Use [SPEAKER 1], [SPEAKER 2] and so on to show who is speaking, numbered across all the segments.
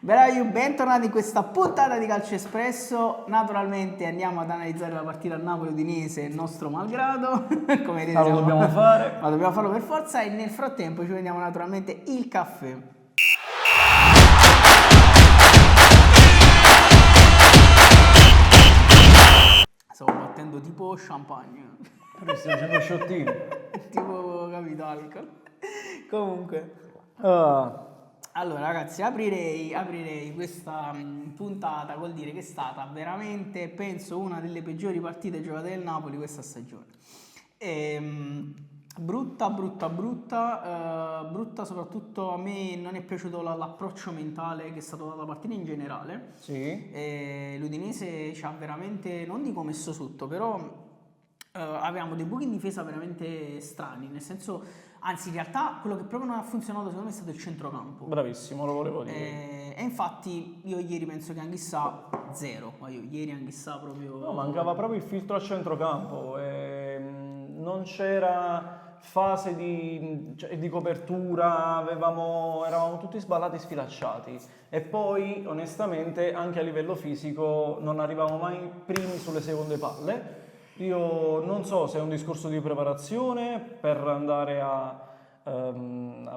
[SPEAKER 1] Bravi, bentornati in questa puntata di Calcio Espresso. Naturalmente andiamo ad analizzare la partita Napoli-Udinese, nostro malgrado. Come vedete,
[SPEAKER 2] lo dobbiamo fare.
[SPEAKER 1] Ma dobbiamo farlo per forza e nel frattempo ci prendiamo naturalmente il caffè. Stavo battendo tipo champagne.
[SPEAKER 2] Stiamo facendo sciottini.
[SPEAKER 1] Tipo, capito, alcol. Comunque. Allora ragazzi, aprirei questa puntata col dire che è stata veramente, penso, una delle peggiori partite giocate del Napoli questa stagione. Brutta soprattutto a me non è piaciuto l'approccio mentale che è stato dato alla partita in generale.
[SPEAKER 2] Sì.
[SPEAKER 1] L'Udinese ci ha veramente, non dico messo sotto, però avevamo dei buchi in difesa veramente strani, nel senso... Anzi, in realtà quello che proprio non ha funzionato secondo me è stato il centrocampo.
[SPEAKER 2] Bravissimo, lo volevo dire.
[SPEAKER 1] E infatti io ieri penso che Anghissà zero. Ieri Anghissà proprio...
[SPEAKER 2] No, mancava proprio il filtro al centrocampo. Non c'era fase di copertura, eravamo tutti sballati, sfilacciati. E poi, onestamente, anche a livello fisico non arrivavamo mai primi sulle seconde palle. Io non so se è un discorso di preparazione per andare a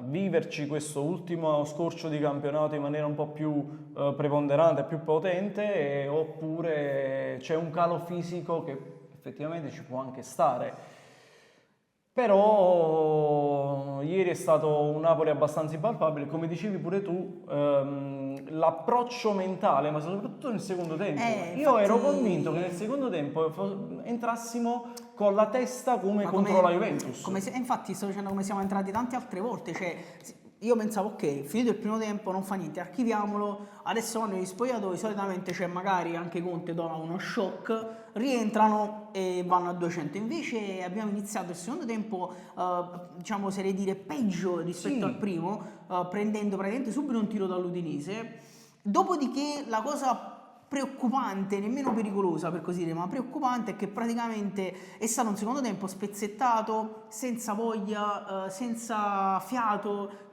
[SPEAKER 2] viverci questo ultimo scorcio di campionato in maniera un po' più preponderante, più potente, oppure c'è un calo fisico che effettivamente ci può anche stare. Però ieri è stato un Napoli abbastanza impalpabile, come dicevi pure tu, l'approccio mentale, ma soprattutto nel secondo tempo. Io ero convinto che nel secondo tempo entrassimo con la testa come contro la Juventus.
[SPEAKER 1] Infatti sto dicendo come siamo entrati tante altre volte, cioè io pensavo ok, finito il primo tempo non fa niente, archiviamolo, adesso vanno negli spogliatoi, solitamente c'è magari anche Conte dona uno shock, rientrano e vanno a 200, invece abbiamo iniziato il secondo tempo diciamo oserei dire peggio rispetto al primo, prendendo praticamente subito un tiro dall'Udinese, dopodiché la cosa preoccupante, nemmeno pericolosa per così dire, ma preoccupante è che praticamente è stato un secondo tempo spezzettato, senza voglia, senza fiato,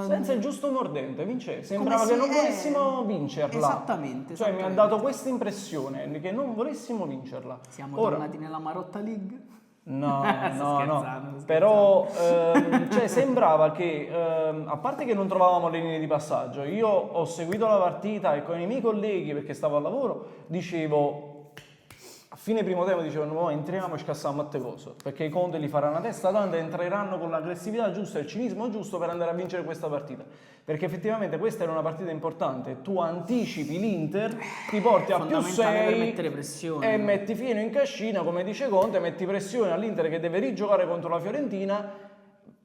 [SPEAKER 2] senza il giusto mordente, sembrava che non volessimo vincerla.
[SPEAKER 1] Esattamente.
[SPEAKER 2] Cioè mi ha dato questa impressione che non volessimo vincerla.
[SPEAKER 1] Siamo tornati nella Marotta League?
[SPEAKER 2] No,
[SPEAKER 1] scherzando.
[SPEAKER 2] Però cioè, sembrava che, a parte che non trovavamo le linee di passaggio, io ho seguito la partita e con i miei colleghi, perché stavo al lavoro, dicevo, a fine primo tempo dicevano, no, entriamo e scassiamo a te coso, perché i Conte li faranno a testa tanta, entreranno con l'aggressività giusta e il cinismo giusto per andare a vincere questa partita. Perché effettivamente questa era una partita importante, tu anticipi l'Inter, ti porti a più 6 e metti fino in cascina, come dice Conte, metti pressione all'Inter che deve rigiocare contro la Fiorentina,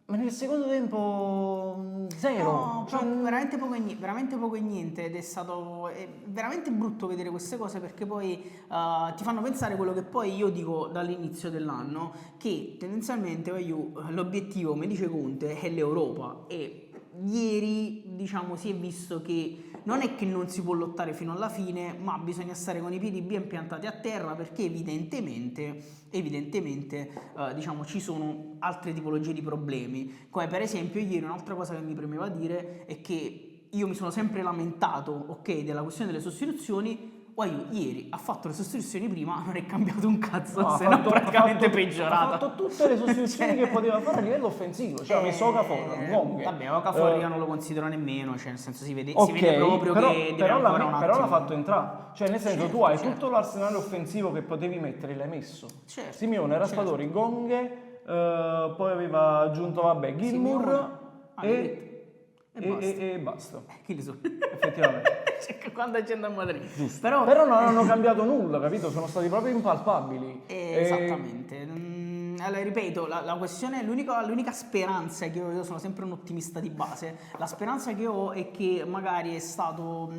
[SPEAKER 2] ma nel secondo tempo zero.
[SPEAKER 1] No, veramente poco e niente, ed è stato veramente brutto vedere queste cose, perché poi ti fanno pensare quello che poi io dico dall'inizio dell'anno, che tendenzialmente l'obiettivo, come dice Conte, è l'Europa, e ieri diciamo si è visto che non è che non si può lottare fino alla fine, ma bisogna stare con i piedi ben piantati a terra, perché evidentemente diciamo ci sono altre tipologie di problemi, come per esempio ieri un'altra cosa che mi premeva dire è che io mi sono sempre lamentato, ok, della questione delle sostituzioni. Ieri ha fatto le sostituzioni prima, non è cambiato un cazzo, se no praticamente peggiorato.
[SPEAKER 2] Ha fatto tutte le sostituzioni che poteva fare a livello offensivo, cioè ha messo Okafor,
[SPEAKER 1] vabbè, Okafor io non lo considero nemmeno, cioè nel senso si vede proprio che
[SPEAKER 2] però l'ha fatto entrare, cioè nel senso tu hai tutto l'arsenale offensivo che potevi mettere, l'hai messo. Simeone, Raspadori, Gonghe, poi aveva aggiunto Gilmour e basta.
[SPEAKER 1] Chi li sono?
[SPEAKER 2] Effettivamente.
[SPEAKER 1] Quando accendo a Madrid.
[SPEAKER 2] Però non hanno cambiato nulla, capito? Sono stati proprio impalpabili.
[SPEAKER 1] Esattamente. Allora, ripeto, la questione, l'unica speranza che io sono sempre un ottimista di base, la speranza che ho è che magari è stato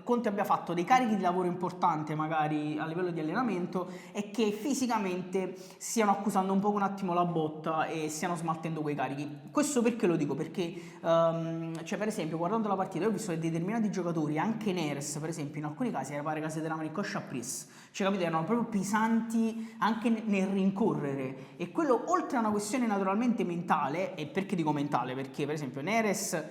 [SPEAKER 1] Conte abbia fatto dei carichi di lavoro importanti magari a livello di allenamento e che fisicamente stiano accusando un attimo la botta e stiano smaltendo quei carichi. Questo perché lo dico? Perché cioè per esempio guardando la partita io ho visto che determinati giocatori, anche Neres per esempio, in alcuni casi pare che si tenevano in coscia a Pris, cioè capito, erano proprio pesanti anche nel rincorrere, e quello oltre a una questione naturalmente mentale. E perché dico mentale? Perché per esempio Neres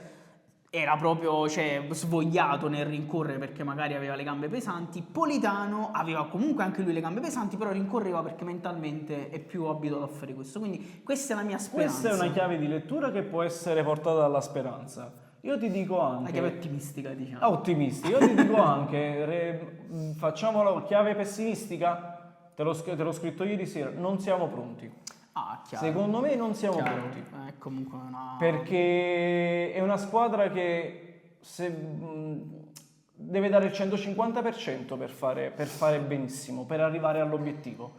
[SPEAKER 1] era proprio, cioè, svogliato nel rincorrere perché magari aveva le gambe pesanti. Politano aveva comunque anche lui le gambe pesanti, però rincorreva perché mentalmente è più abituato a fare questo. Quindi questa è la mia speranza.
[SPEAKER 2] Questa è una chiave di lettura che può essere portata dalla speranza. Io ti dico anche...
[SPEAKER 1] La chiave ottimistica, diciamo.
[SPEAKER 2] Ottimisti. Io ti dico anche, facciamo la chiave pessimistica, te l'ho scritto ieri sera, non siamo pronti.
[SPEAKER 1] Ah, chiaro.
[SPEAKER 2] Secondo me non siamo
[SPEAKER 1] Chiaro.
[SPEAKER 2] pronti.
[SPEAKER 1] È comunque una...
[SPEAKER 2] Perché è una squadra che deve dare il 150% per fare benissimo, per arrivare all'obiettivo.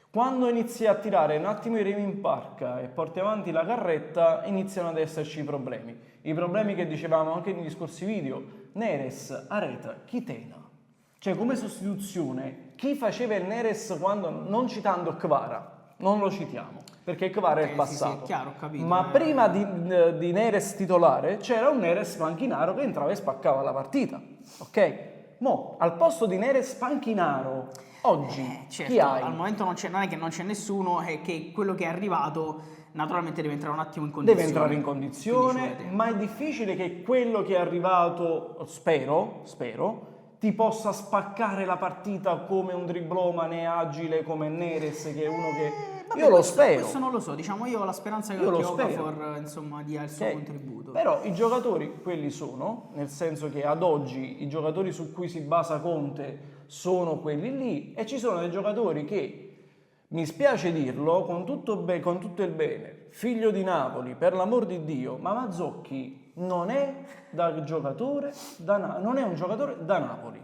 [SPEAKER 2] Quando inizi a tirare un attimo i remi in barca e porti avanti la carretta, iniziano ad esserci i problemi. I problemi che dicevamo anche negli scorsi video, Neres, Areta, Chitena. Cioè come sostituzione, chi faceva il Neres quando, non citando Kvara, non lo citiamo, perché Kvara è passato.
[SPEAKER 1] Sì, chiaro, ho capito.
[SPEAKER 2] Ma prima di Neres titolare c'era un Neres panchinaro che entrava e spaccava la partita. Ok? Mo, al posto di Neres panchinaro, oggi
[SPEAKER 1] certo,
[SPEAKER 2] chi hai?
[SPEAKER 1] al momento non è che non c'è nessuno, è che quello che è arrivato naturalmente deve entrare un attimo in
[SPEAKER 2] Deve
[SPEAKER 1] condizione.
[SPEAKER 2] entrare in condizione, ma è difficile che quello che è arrivato, spero, ti possa spaccare la partita come un driblomane agile come Neres, che è uno che...
[SPEAKER 1] Vabbè,
[SPEAKER 2] io lo spero.
[SPEAKER 1] Questo non lo so, diciamo io ho la speranza che Okafor insomma dia il suo
[SPEAKER 2] Ok.
[SPEAKER 1] contributo.
[SPEAKER 2] Però i giocatori quelli sono, nel senso che ad oggi i giocatori su cui si basa Conte sono quelli lì e ci sono dei giocatori che, mi spiace dirlo, con tutto il bene, figlio di Napoli, per l'amor di Dio, ma Mazzocchi non è un giocatore da Napoli.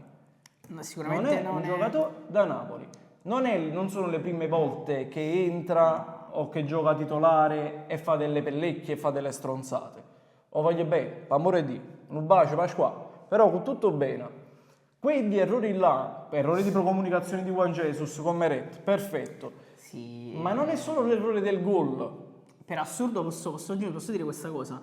[SPEAKER 1] Sicuramente
[SPEAKER 2] non è un giocatore da Napoli. Non sono le prime volte che entra o che gioca titolare e fa delle pellecchie e fa delle stronzate. O voglio bene, per amore di Dio, un bacio, Pasqua, però con tutto bene. Quegli errori là, errori di comunicazione di Juan Jesus con Meret, perfetto.
[SPEAKER 1] Sì.
[SPEAKER 2] Ma non è solo l'errore del gol.
[SPEAKER 1] Per assurdo posso dire questa cosa,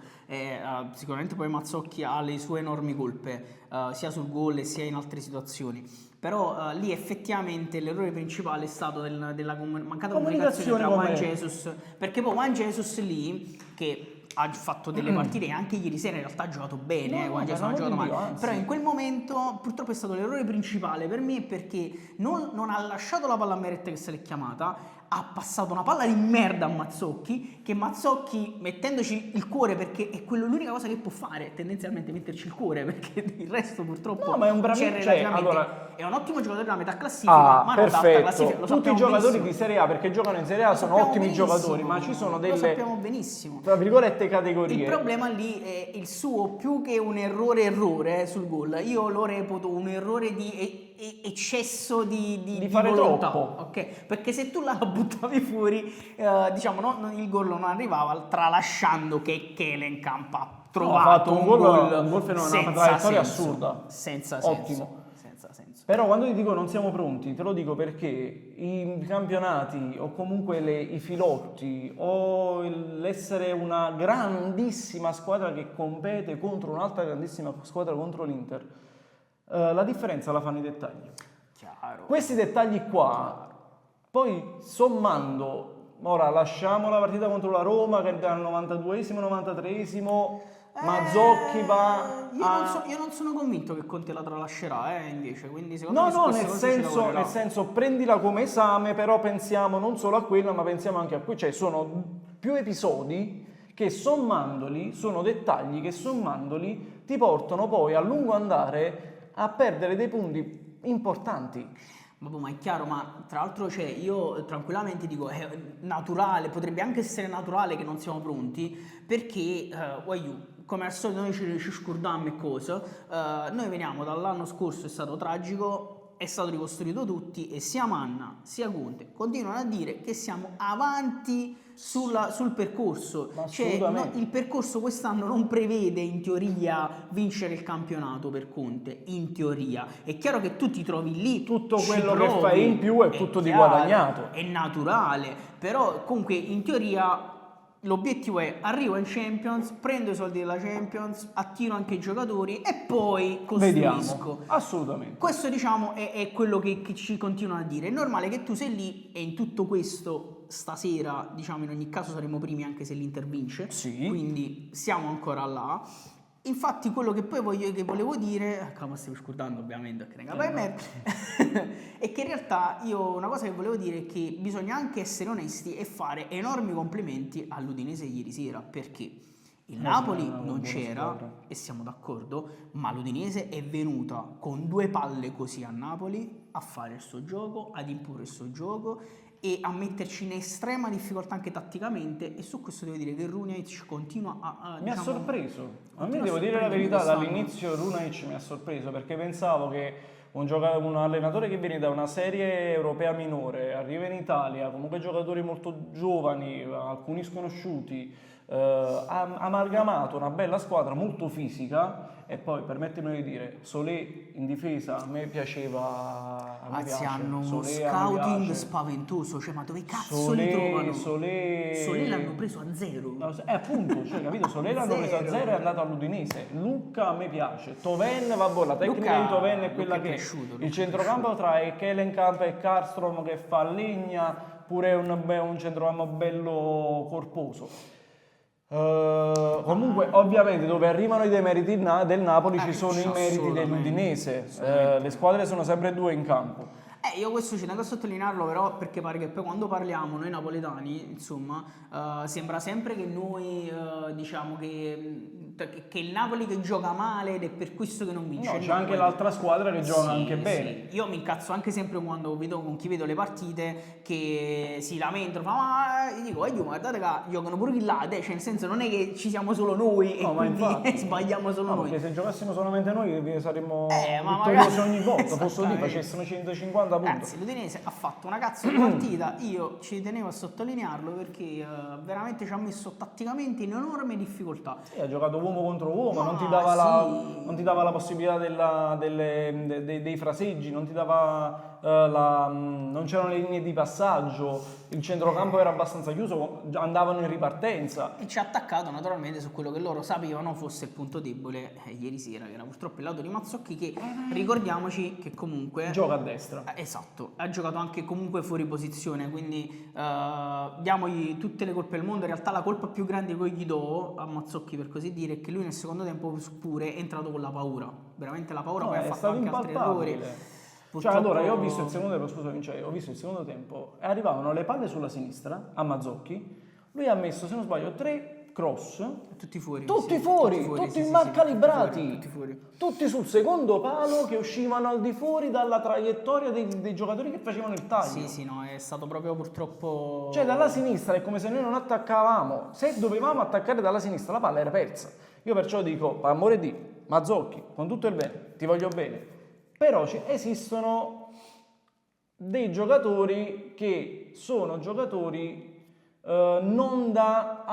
[SPEAKER 1] sicuramente poi Mazzocchi ha le sue enormi colpe, sia sul gol e sia in altre situazioni, però lì effettivamente l'errore principale è stato della mancata comunicazione tra Juan Jesus, perché poi Juan Jesus lì, che ha fatto delle partite e anche ieri sera in realtà ha giocato bene, Juan Jesus non ha giocato male, però in quel momento purtroppo è stato l'errore principale per me perché non ha lasciato la palla a Meret che se l'è chiamata, ha passato una palla di merda a Mazzocchi, che Mazzocchi mettendoci il cuore, perché è l'unica cosa che può fare tendenzialmente, metterci il cuore, perché il resto purtroppo
[SPEAKER 2] ma è un bravissimo,
[SPEAKER 1] è un ottimo giocatore della metà classifica, ma non da alta classifica,
[SPEAKER 2] tutti i giocatori di Serie A, perché giocano in Serie A, sono ottimi giocatori, ma ci sono delle,
[SPEAKER 1] lo sappiamo benissimo,
[SPEAKER 2] tra virgolette, categorie.
[SPEAKER 1] Il problema lì è il suo, più che un errore sul gol, io lo reputo un errore di eccesso di
[SPEAKER 2] fare
[SPEAKER 1] volontà,
[SPEAKER 2] troppo,
[SPEAKER 1] ok? Perché se tu la buttavi fuori, diciamo, il gol non arrivava, tralasciando che Kelenkamp ha trovato
[SPEAKER 2] un gol fenomenale, una traiettoria assurda,
[SPEAKER 1] senza
[SPEAKER 2] ottimo.
[SPEAKER 1] Senza senso.
[SPEAKER 2] Però quando ti dico non siamo pronti, te lo dico perché i campionati o comunque i filotti o l'essere una grandissima squadra che compete contro un'altra grandissima squadra contro l'Inter, la differenza la fanno i dettagli.
[SPEAKER 1] Chiaro.
[SPEAKER 2] Questi dettagli qua, poi sommando, ora lasciamo la partita contro la Roma che al 92esimo, 93esimo, Mazzocchi va
[SPEAKER 1] io non sono convinto che Conte la tralascerà, invece, quindi secondo me
[SPEAKER 2] nel senso prendila come esame, però pensiamo non solo a quello, ma pensiamo anche a qui, cioè sono più episodi che sommandoli, sono dettagli che sommandoli ti portano poi a lungo andare a perdere dei punti importanti.
[SPEAKER 1] Ma è chiaro, ma tra l'altro io tranquillamente dico è naturale, potrebbe anche essere naturale che non siamo pronti, perché come al solito noi ci scordiamo e cose, noi veniamo dall'anno scorso, è stato tragico, è stato ricostruito tutti e sia Manna sia Conte continuano a dire che siamo avanti sul percorso, il percorso quest'anno non prevede in teoria vincere il campionato per Conte, in teoria è chiaro che tu ti trovi lì,
[SPEAKER 2] tutto quello che fai in più è tutto di guadagnato,
[SPEAKER 1] è naturale, però comunque in teoria l'obiettivo è arrivo in Champions, prendo i soldi della Champions, attiro anche i giocatori e poi costruisco.
[SPEAKER 2] Vediamo. Assolutamente.
[SPEAKER 1] Questo diciamo è quello che ci continuano a dire. È normale che tu sei lì e in tutto questo stasera, diciamo in ogni caso saremo primi anche se l'Inter vince,
[SPEAKER 2] sì.
[SPEAKER 1] Quindi siamo ancora là. Infatti quello che poi che volevo dire, come stiamo scordando ovviamente perché ne capo me, è che in realtà io una cosa che volevo dire è che bisogna anche essere onesti e fare enormi complimenti all'Udinese ieri sera, perché il Napoli non c'era, e siamo d'accordo, ma l'Udinese è venuta con 2 palle così a Napoli a fare il suo gioco, ad imporre il suo gioco e a metterci in estrema difficoltà anche tatticamente, e su questo devo dire che Runjaic continua
[SPEAKER 2] Mi ha
[SPEAKER 1] diciamo,
[SPEAKER 2] sorpreso, a me
[SPEAKER 1] continua
[SPEAKER 2] devo dire la
[SPEAKER 1] sorprendermi
[SPEAKER 2] verità,
[SPEAKER 1] quest'anno.
[SPEAKER 2] dall'inizio Runaic mi ha sorpreso perché pensavo che un allenatore che viene da una serie europea minore, arriva in Italia, comunque giocatori molto giovani, alcuni sconosciuti, ha amalgamato una bella squadra molto fisica e poi permettetemi di dire, Solé in difesa a me piaceva, a me
[SPEAKER 1] Anzi,
[SPEAKER 2] piace.
[SPEAKER 1] hanno uno
[SPEAKER 2] Solé a me
[SPEAKER 1] scouting
[SPEAKER 2] piace.
[SPEAKER 1] spaventoso, cioè ma dove cazzo li trovano? Solé l'hanno preso a 0.
[SPEAKER 2] Appunto, cioè, capito? Solé l'hanno preso a 0 e è andato all'Udinese. Lucca a me piace. Toven, vabbè, la tecnica
[SPEAKER 1] Lucca-
[SPEAKER 2] di Toven è quella
[SPEAKER 1] Lucca è
[SPEAKER 2] che è.
[SPEAKER 1] cresciuto, Lucca
[SPEAKER 2] Il
[SPEAKER 1] è
[SPEAKER 2] centrocampo tra Kelenkamp e Karlstrom che fa legna, pure un centrocampo bello corposo. Comunque, ovviamente, dove arrivano i demeriti del Napoli ci sono i meriti
[SPEAKER 1] assolutamente,
[SPEAKER 2] dell'Udinese. Le squadre sono sempre 2 in campo.
[SPEAKER 1] Io questo ci tengo a sottolinearlo, però, perché pare che poi quando parliamo noi napoletani, insomma, sembra sempre che noi diciamo che il Napoli che gioca male ed è per questo che non vince.
[SPEAKER 2] No,
[SPEAKER 1] il
[SPEAKER 2] c'è anche
[SPEAKER 1] Napoli.
[SPEAKER 2] l'altra squadra che gioca
[SPEAKER 1] Sì,
[SPEAKER 2] anche bene.
[SPEAKER 1] sì. Io mi incazzo anche sempre quando vedo con chi vedo le partite che si lamentano, ma io dico, io guardate che giocano pure di là, cioè nel senso non è che ci siamo solo noi e
[SPEAKER 2] No, ma
[SPEAKER 1] quindi
[SPEAKER 2] infatti.
[SPEAKER 1] sbagliamo solo
[SPEAKER 2] No,
[SPEAKER 1] noi.
[SPEAKER 2] perché se giocassimo solamente noi saremmo
[SPEAKER 1] Ma
[SPEAKER 2] vittoriosi
[SPEAKER 1] magari-
[SPEAKER 2] ogni volta, posso dire,
[SPEAKER 1] Esattamente.
[SPEAKER 2] facessimo 150 punti.
[SPEAKER 1] Anzi, l'Udinese ha fatto una cazzo di partita, io ci tenevo a sottolinearlo perché veramente ci ha messo tatticamente in enorme difficoltà.
[SPEAKER 2] Sì, ha giocato uomo contro uomo, non ti
[SPEAKER 1] Ma
[SPEAKER 2] dava,
[SPEAKER 1] sì.
[SPEAKER 2] non ti dava la possibilità dei fraseggi, non ti dava non c'erano le linee di passaggio, il centrocampo era abbastanza chiuso, andavano in ripartenza.
[SPEAKER 1] E ci ha attaccato naturalmente su quello che loro sapevano fosse il punto debole ieri sera, che era purtroppo il lato di Mazzocchi, che ricordiamoci che comunque
[SPEAKER 2] Gioca a destra.
[SPEAKER 1] esatto, ha giocato anche comunque fuori posizione, quindi diamogli tutte le colpe del mondo. In realtà la colpa più grande che gli do a Mazzocchi, per così dire, è che lui nel secondo tempo pure è entrato con la paura, veramente la paura,
[SPEAKER 2] No,
[SPEAKER 1] poi ha
[SPEAKER 2] è
[SPEAKER 1] fatto
[SPEAKER 2] stato
[SPEAKER 1] anche altri errori.
[SPEAKER 2] impalpabile. Cioè,
[SPEAKER 1] Purtroppo-
[SPEAKER 2] allora, io ho visto il secondo tempo, scusami, cioè, ho visto il secondo tempo e arrivavano le palle sulla sinistra a Mazzocchi, lui ha messo, se non sbaglio, 3 cross,
[SPEAKER 1] tutti fuori,
[SPEAKER 2] tutti
[SPEAKER 1] sì,
[SPEAKER 2] fuori,
[SPEAKER 1] sì,
[SPEAKER 2] tutti
[SPEAKER 1] sì,
[SPEAKER 2] mal
[SPEAKER 1] sì,
[SPEAKER 2] calibrati,
[SPEAKER 1] tutti fuori.
[SPEAKER 2] tutti sul secondo palo che uscivano al di fuori dalla traiettoria dei giocatori che facevano il taglio.
[SPEAKER 1] Sì, sì, no, è stato proprio purtroppo...
[SPEAKER 2] Cioè dalla sinistra è come se noi non attaccavamo, se dovevamo attaccare dalla sinistra la palla era persa. Io perciò dico, per amore di Mazzocchi, con tutto il bene, ti voglio bene, però esistono dei giocatori che sono giocatori non da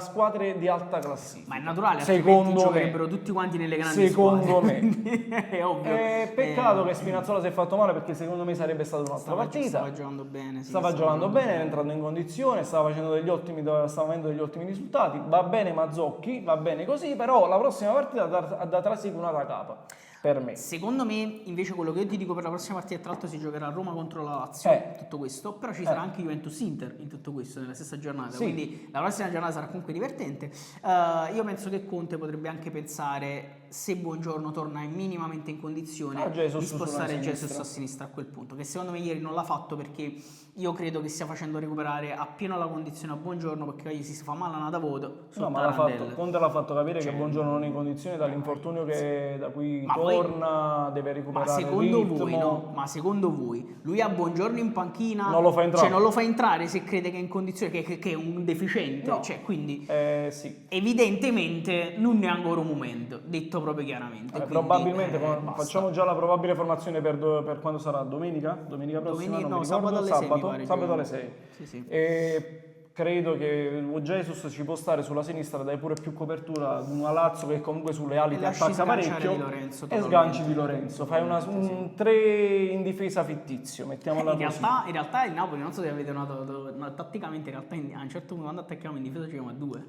[SPEAKER 2] squadre di alta classifica.
[SPEAKER 1] Ma è naturale, altrimenti
[SPEAKER 2] secondo
[SPEAKER 1] giocherebbero
[SPEAKER 2] me.
[SPEAKER 1] tutti quanti nelle grandi
[SPEAKER 2] Secondo
[SPEAKER 1] squadre.
[SPEAKER 2] me.
[SPEAKER 1] È ovvio.
[SPEAKER 2] Peccato che Spinazzola si è fatto male perché secondo me sarebbe stata un'altra partita.
[SPEAKER 1] Stava giocando bene. Sì,
[SPEAKER 2] Stava giocando bene, è entrato in condizione, stava avendo degli ottimi risultati. Va bene Mazzocchi, va bene così, però la prossima partita da trasì una da capa. Per me.
[SPEAKER 1] Secondo me, invece, quello che io ti dico per la prossima partita, tra l'altro si giocherà a Roma contro la Lazio, tutto questo, però ci sarà anche Juventus-Inter in tutto questo, nella stessa giornata,
[SPEAKER 2] Sì.
[SPEAKER 1] quindi la prossima giornata sarà comunque divertente. Io penso che Conte potrebbe anche pensare, se Buongiorno torna minimamente in condizione, di spostare Jesus a sinistra a quel punto, che secondo me ieri non l'ha fatto perché io credo che stia facendo recuperare appieno la condizione a Buongiorno, perché gli si fa male a una da voto.
[SPEAKER 2] No, ma Conte l'ha fatto capire che Buongiorno non è in condizione dall'infortunio da cui torna, deve recuperare
[SPEAKER 1] ma secondo
[SPEAKER 2] il ritmo.
[SPEAKER 1] voi, no? Ma secondo voi lui a Buongiorno in panchina
[SPEAKER 2] non lo fa entrare?
[SPEAKER 1] Cioè non lo fa entrare se crede che è in condizione che è un deficiente,
[SPEAKER 2] No.
[SPEAKER 1] cioè quindi
[SPEAKER 2] sì.
[SPEAKER 1] evidentemente non ne ha ancora un momento, detto proprio chiaramente. Quindi,
[SPEAKER 2] Probabilmente
[SPEAKER 1] basta.
[SPEAKER 2] facciamo già la probabile formazione per quando sarà domenica prossima, non mi ricordo,
[SPEAKER 1] sabato alle 6 mi pare,
[SPEAKER 2] sabato alle 6.
[SPEAKER 1] Sì, sì.
[SPEAKER 2] E credo che Jesus ci può stare sulla sinistra, dai pure più copertura ad una Lazio che comunque sulle ali ti
[SPEAKER 1] lasci
[SPEAKER 2] attacca
[SPEAKER 1] sganciare
[SPEAKER 2] parecchio
[SPEAKER 1] Di Lorenzo,
[SPEAKER 2] e sganci Di Lorenzo, fai un 3 in difesa fittizio, mettiamola così.
[SPEAKER 1] In realtà il Napoli, non so se avete notato, tatticamente in realtà a un certo punto quando attacchiamo in difesa giochiamo a 2.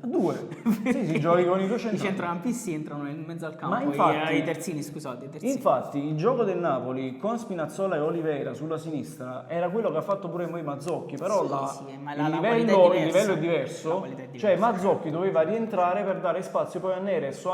[SPEAKER 2] Sì, giochi con i due
[SPEAKER 1] I
[SPEAKER 2] centrali.
[SPEAKER 1] centrocampisti entrano in mezzo al campo,
[SPEAKER 2] Ma infatti,
[SPEAKER 1] i terzini, scusate, i terzini.
[SPEAKER 2] Infatti il gioco del Napoli con Spinazzola e Oliveira sulla sinistra era quello che ha fatto pure noi Mazzocchi, però
[SPEAKER 1] Sì, ma
[SPEAKER 2] il
[SPEAKER 1] la
[SPEAKER 2] livello,
[SPEAKER 1] qualità è
[SPEAKER 2] il il livello è
[SPEAKER 1] La
[SPEAKER 2] diverso,
[SPEAKER 1] qualità è
[SPEAKER 2] cioè
[SPEAKER 1] diversa.
[SPEAKER 2] Mazzocchi doveva rientrare per dare spazio poi a Neres.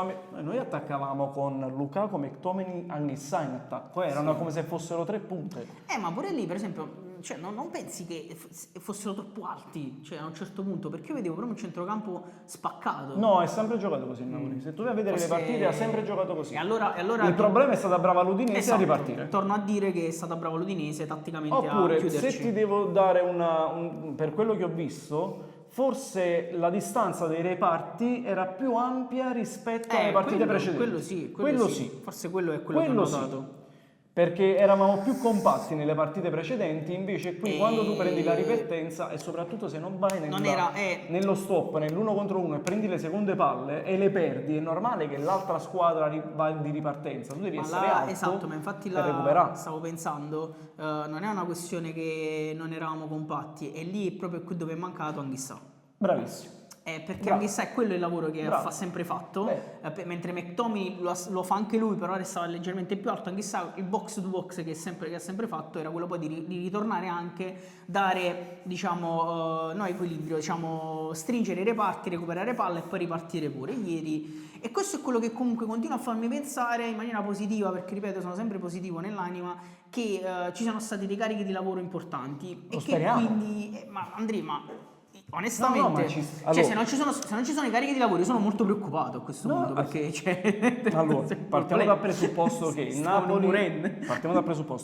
[SPEAKER 2] Noi attaccavamo con Lukaku, McTominay, Anghissà in attacco, erano come se fossero 3 punte.
[SPEAKER 1] Ma pure lì, per esempio, cioè, non pensi che fossero troppo alti, cioè, a un certo punto, perché io vedevo proprio un centrocampo spaccato.
[SPEAKER 2] No, è sempre giocato così il Napoli. Se tu vai a vedere le
[SPEAKER 1] Forse-
[SPEAKER 2] partite ha sempre giocato così.
[SPEAKER 1] E allora
[SPEAKER 2] Il problema è stata brava l'Udinese
[SPEAKER 1] Esatto,
[SPEAKER 2] a ripartire.
[SPEAKER 1] torno a dire che è stata brava l'Udinese tatticamente a
[SPEAKER 2] Oppure,
[SPEAKER 1] chiuderci.
[SPEAKER 2] se ti devo dare per quello che ho visto, forse la distanza dei reparti era più ampia rispetto alle partite precedenti.
[SPEAKER 1] Quello sì. Forse quello è quello che ho notato.
[SPEAKER 2] Perché eravamo più compatti nelle partite precedenti, invece qui
[SPEAKER 1] E-
[SPEAKER 2] quando tu prendi la ripartenza e soprattutto se non vai nello stop, nell'1 contro 1 e prendi le seconde palle e le perdi, è normale che l'altra squadra va di ripartenza, tu devi essere alto
[SPEAKER 1] Esatto, ma infatti
[SPEAKER 2] per recuperare.
[SPEAKER 1] stavo pensando, non è una questione che non eravamo compatti, è lì proprio qui dove è mancato Anghissà.
[SPEAKER 2] Bravissimo.
[SPEAKER 1] Perché
[SPEAKER 2] Bravo.
[SPEAKER 1] Anghissà è quello il lavoro che
[SPEAKER 2] Bravo.
[SPEAKER 1] ha sempre fatto,
[SPEAKER 2] Beh.
[SPEAKER 1] mentre McTominay lo fa anche lui, però restava leggermente più alto. Anghissà il box to box che ha sempre fatto era quello poi di ritornare anche, dare diciamo no equilibrio, diciamo stringere i reparti, recuperare palla e poi ripartire pure ieri. E questo è quello che comunque continua a farmi pensare in maniera positiva, perché ripeto sono sempre positivo nell'anima, che ci sono stati dei carichi di lavoro importanti
[SPEAKER 2] Lo
[SPEAKER 1] e
[SPEAKER 2] speriamo.
[SPEAKER 1] che quindi ma Andrea, onestamente,
[SPEAKER 2] No, ma
[SPEAKER 1] cioè,
[SPEAKER 2] allora-
[SPEAKER 1] se non ci sono i carichi di lavoro, io sono molto preoccupato a questo punto perché
[SPEAKER 2] Allora, partiamo dal presupposto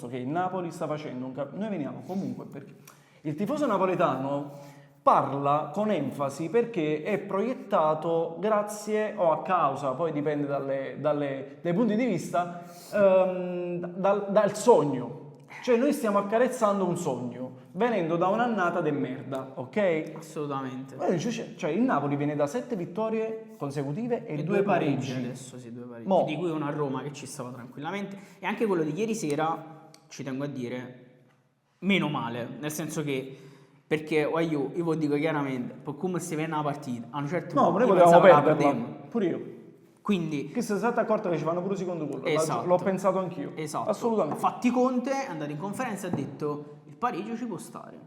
[SPEAKER 2] che il Napoli sta facendo noi veniamo comunque perché il tifoso napoletano parla con enfasi perché è proiettato grazie o a causa, poi dipende dai punti di vista, dal sogno. Cioè noi stiamo accarezzando un sogno venendo da un'annata de merda, ok?
[SPEAKER 1] assolutamente.
[SPEAKER 2] Cioè il Napoli viene da 7 vittorie consecutive e 2 pareggi.
[SPEAKER 1] Adesso sì, 2 pareggi.
[SPEAKER 2] Mo.
[SPEAKER 1] Di cui una a Roma che ci stava tranquillamente. E anche quello di ieri sera, ci tengo a dire, meno male. Nel senso che, perché io vi dico chiaramente, per come si vede una partita, a un certo
[SPEAKER 2] No,
[SPEAKER 1] punto
[SPEAKER 2] noi
[SPEAKER 1] io
[SPEAKER 2] potevamo
[SPEAKER 1] pensavo che la
[SPEAKER 2] perderla,
[SPEAKER 1] perdemmo.
[SPEAKER 2] pure io.
[SPEAKER 1] Quindi,
[SPEAKER 2] Che se siete accorto che ci fanno pure i secondo gol,
[SPEAKER 1] esatto,
[SPEAKER 2] l'ho pensato anch'io.
[SPEAKER 1] Esatto.
[SPEAKER 2] Assolutamente.
[SPEAKER 1] Infatti Conte è andato in conferenza e ha detto il pareggio ci può stare.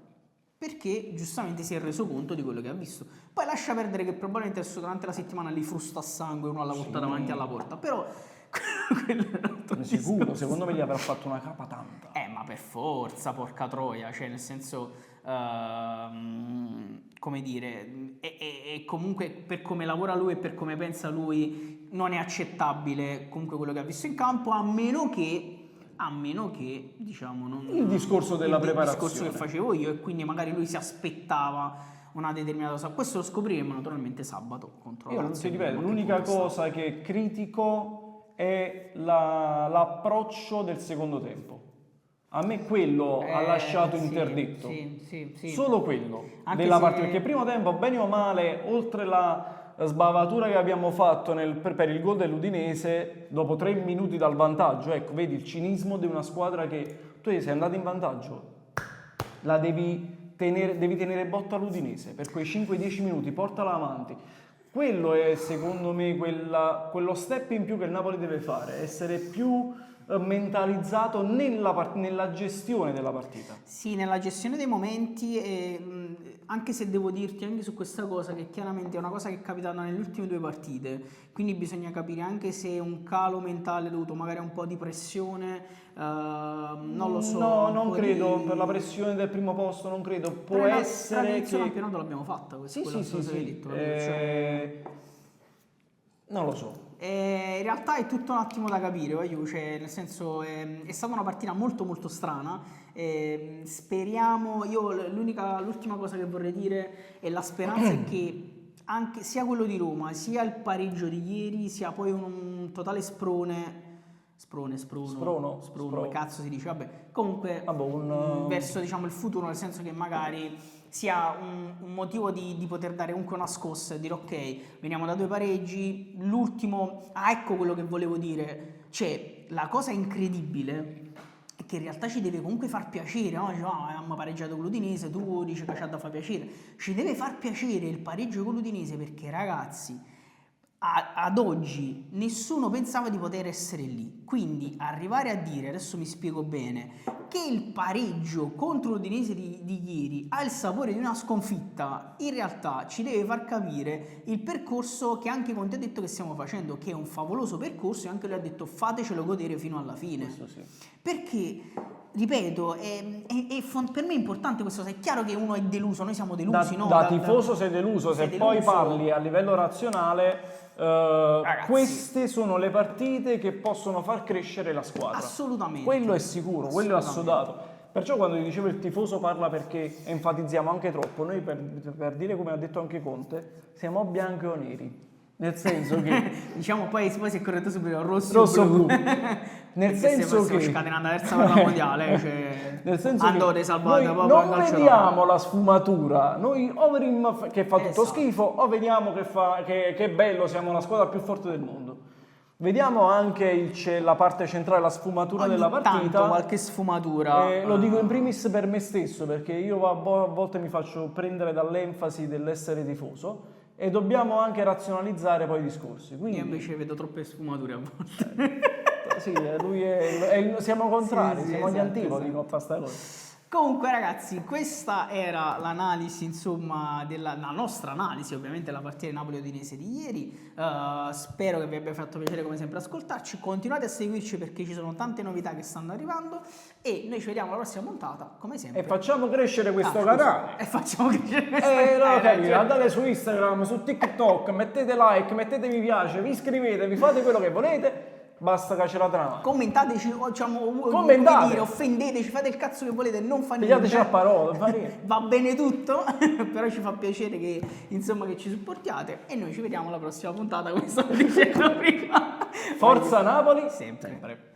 [SPEAKER 1] Perché giustamente si è reso conto di quello che ha visto. Poi lascia perdere che probabilmente adesso durante la settimana li frusta a sangue uno alla volta davanti alla porta. Però quello è un altro
[SPEAKER 2] Sicuro,
[SPEAKER 1] discorso.
[SPEAKER 2] secondo me gli avrà fatto una capa tanta.
[SPEAKER 1] Ma per forza, porca troia, cioè nel senso, come dire, e comunque per come lavora lui e per come pensa lui non è accettabile comunque quello che ha visto in campo, a meno che diciamo non,
[SPEAKER 2] Il discorso della
[SPEAKER 1] il
[SPEAKER 2] preparazione.
[SPEAKER 1] discorso che facevo io, e quindi magari lui si aspettava una determinata cosa. Questo lo scopriremo naturalmente sabato contro la
[SPEAKER 2] Io non
[SPEAKER 1] Lazio,
[SPEAKER 2] ti ripeto,
[SPEAKER 1] vedremo che
[SPEAKER 2] l'unica
[SPEAKER 1] punto sta.
[SPEAKER 2] cosa che critico è l'approccio del secondo tempo. A me quello ha lasciato
[SPEAKER 1] sì,
[SPEAKER 2] interdetto.
[SPEAKER 1] sì.
[SPEAKER 2] Solo quello
[SPEAKER 1] Anche
[SPEAKER 2] della
[SPEAKER 1] se-
[SPEAKER 2] partita. Perché primo tempo, bene o male, oltre la sbavatura che abbiamo fatto per il gol dell'Udinese, dopo 3 minuti dal vantaggio, ecco, vedi il cinismo di una squadra che tu sei andato in vantaggio, la devi tenere botta all'Udinese per quei 5-10 minuti, portala avanti. Quello è secondo me quello step in più che il Napoli deve fare, essere più mentalizzato nella gestione della partita.
[SPEAKER 1] Sì, nella gestione dei momenti, anche se devo dirti anche su questa cosa che chiaramente è una cosa che è capitata nelle ultime 2 partite, quindi bisogna capire anche se è un calo mentale dovuto magari a un po' di pressione, non lo so.
[SPEAKER 2] No,
[SPEAKER 1] un
[SPEAKER 2] non
[SPEAKER 1] po'
[SPEAKER 2] credo,
[SPEAKER 1] di-
[SPEAKER 2] per la pressione del primo posto non credo, può
[SPEAKER 1] Però
[SPEAKER 2] essere
[SPEAKER 1] all'inizio
[SPEAKER 2] che...
[SPEAKER 1] campionato l'abbiamo fatta, questa
[SPEAKER 2] Sì,
[SPEAKER 1] cosa che hai detto, cioè-
[SPEAKER 2] non lo so.
[SPEAKER 1] in realtà è tutto un attimo da capire, cioè, nel senso è stata una partita molto molto strana. Speriamo, l'ultima cosa che vorrei dire è la speranza è che anche sia quello di Roma sia il pareggio di ieri sia poi un totale sprone,
[SPEAKER 2] Sprono.
[SPEAKER 1] come cazzo si dice, vabbè, comunque
[SPEAKER 2] Vabbè,
[SPEAKER 1] verso diciamo il futuro, nel senso che magari sia un motivo di poter dare comunque una scossa e dire ok, veniamo da 2 pareggi, l'ultimo, ecco quello che volevo dire, cioè la cosa incredibile è che in realtà ci deve comunque far piacere, no? Dice, abbiamo pareggiato con l'Udinese, tu dici che c'ha da far piacere, ci deve far piacere il pareggio con l'Udinese perché ragazzi, ad oggi nessuno pensava di poter essere lì. Quindi arrivare a dire, adesso mi spiego bene, che il pareggio contro l'Udinese di ieri ha il sapore di una sconfitta, in realtà ci deve far capire il percorso che anche Conte ha detto che stiamo facendo, che è un favoloso percorso, e anche lui ha detto fatecelo godere fino alla fine.
[SPEAKER 2] Questo sì.
[SPEAKER 1] Perché, ripeto, per me è importante questa cosa. È chiaro che uno è deluso, noi siamo delusi, no?
[SPEAKER 2] Da tifoso sei deluso, se
[SPEAKER 1] sei
[SPEAKER 2] poi
[SPEAKER 1] deluso.
[SPEAKER 2] parli a livello razionale,
[SPEAKER 1] Ragazzi,
[SPEAKER 2] queste sono le partite che possono far crescere la squadra.
[SPEAKER 1] assolutamente.
[SPEAKER 2] Quello è sicuro, quello è assodato. Perciò quando ti dicevo il tifoso parla perché enfatizziamo anche troppo, noi per dire come ha detto anche Conte, siamo bianchi o neri. Nel senso che
[SPEAKER 1] diciamo poi si è corretto subito
[SPEAKER 2] rosso blu. Nel senso
[SPEAKER 1] stiamo
[SPEAKER 2] che
[SPEAKER 1] scatenando la terza guerra mondiale, cioè
[SPEAKER 2] nel senso
[SPEAKER 1] andate
[SPEAKER 2] che
[SPEAKER 1] salvate
[SPEAKER 2] noi
[SPEAKER 1] proprio
[SPEAKER 2] non vediamo la sfumatura, noi o vediamo che fa tutto
[SPEAKER 1] Esatto.
[SPEAKER 2] schifo o vediamo che è bello, siamo la squadra più forte del mondo. Vediamo anche la parte centrale, la sfumatura
[SPEAKER 1] ogni
[SPEAKER 2] della partita.
[SPEAKER 1] tanto qualche sfumatura.
[SPEAKER 2] Lo dico in primis per me stesso, perché io a volte mi faccio prendere dall'enfasi dell'essere tifoso e dobbiamo anche razionalizzare poi i discorsi. Quindi,
[SPEAKER 1] Io invece vedo troppe sfumature a volte.
[SPEAKER 2] sì, siamo contrari,
[SPEAKER 1] Sì,
[SPEAKER 2] siamo gli
[SPEAKER 1] esatto,
[SPEAKER 2] antipodi
[SPEAKER 1] esatto.
[SPEAKER 2] con questa cosa.
[SPEAKER 1] Comunque ragazzi, questa era l'analisi, insomma, la nostra analisi ovviamente della partita Napoli-Udinese di ieri. Spero che vi abbia fatto piacere come sempre ascoltarci. Continuate a seguirci perché ci sono tante novità che stanno arrivando e noi ci vediamo alla prossima puntata come sempre.
[SPEAKER 2] E facciamo crescere questo
[SPEAKER 1] scusa.
[SPEAKER 2] canale.
[SPEAKER 1] E facciamo crescere questo
[SPEAKER 2] No,
[SPEAKER 1] canale.
[SPEAKER 2] andate su Instagram, su TikTok, mettete like, mettete mi piace, vi iscrivetevi, fate quello che volete. Basta che ce la trama.
[SPEAKER 1] Commentateci, diciamo,
[SPEAKER 2] Commentate.
[SPEAKER 1] dire, offendeteci, fate il cazzo che volete, non fa niente.
[SPEAKER 2] Pigliateci a parole, fa niente.
[SPEAKER 1] Va bene tutto, però ci fa piacere che, insomma, che ci supportiate e noi ci vediamo alla prossima puntata, come stavo dicendo prima.
[SPEAKER 2] Forza Napoli!
[SPEAKER 1] Sempre.